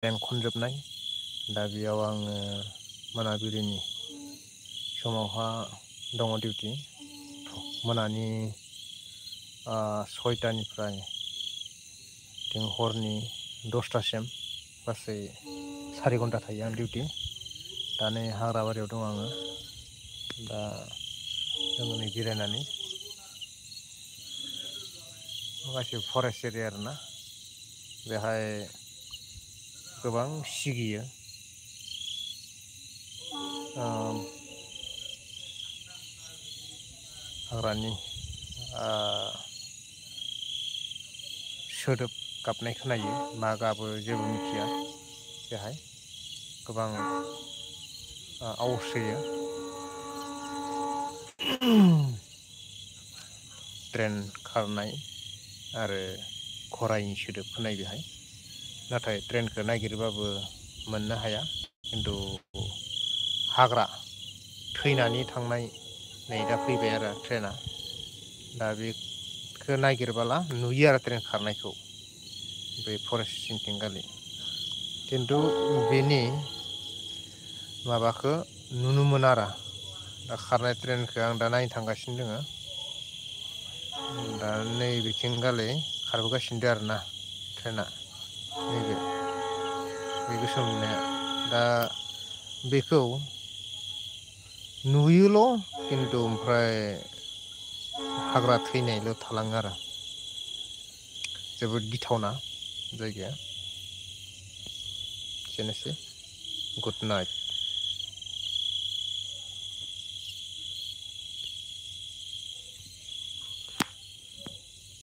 train खनजोबनाय दा बेयाव आङो मोनाबिलिनि समावहा दङ डिउटि मोनानि 6टानिफ्राय हरनि 10टासिम गासै 4 घन्टा थायो आं डिउटि दा नै हाग्राबारियाव दं आङो दा जोङो नै जिरायनानै गासिबो फरेस्ट एरिया आरोना बेहाय गोबां सिगियो हाग्रानि सोदोब गाबनाय खोनायो मा गाबो जेबो मिथिया बेहाय गोबां आवाज होयो ट्रेन खारनाय आरो गराइनि सोदोब खोनायो बेहाय नाथाय ट्रेनखौ नागिरबाबो मोननो हाया खिन्थु हाग्रा थैनानै थांनाय नै दा फैबाय आरो ट्रेना दा बेखौ नागिरबोला नुयो आरो ट्रेन खारनायखौ बे फरेस्ट सिंथिंगालि खिन्थु बेनि माबाखौ नुनो मोना आरो दा खारनाय ट्रेनखौ आं दा नायनो थांगासिनो दोङो दा नैबेथिंगालि खारबोगासिनो दं आरोना ट्रेना नैबे बे गोसोम नुनाया दा बेखौ नुयोल' खिन्थु ओमफ्राय हाग्रा थैनायल' थालाङो आरो जोबोद गिथावना जायगाया एसेनोसै गुड नाइट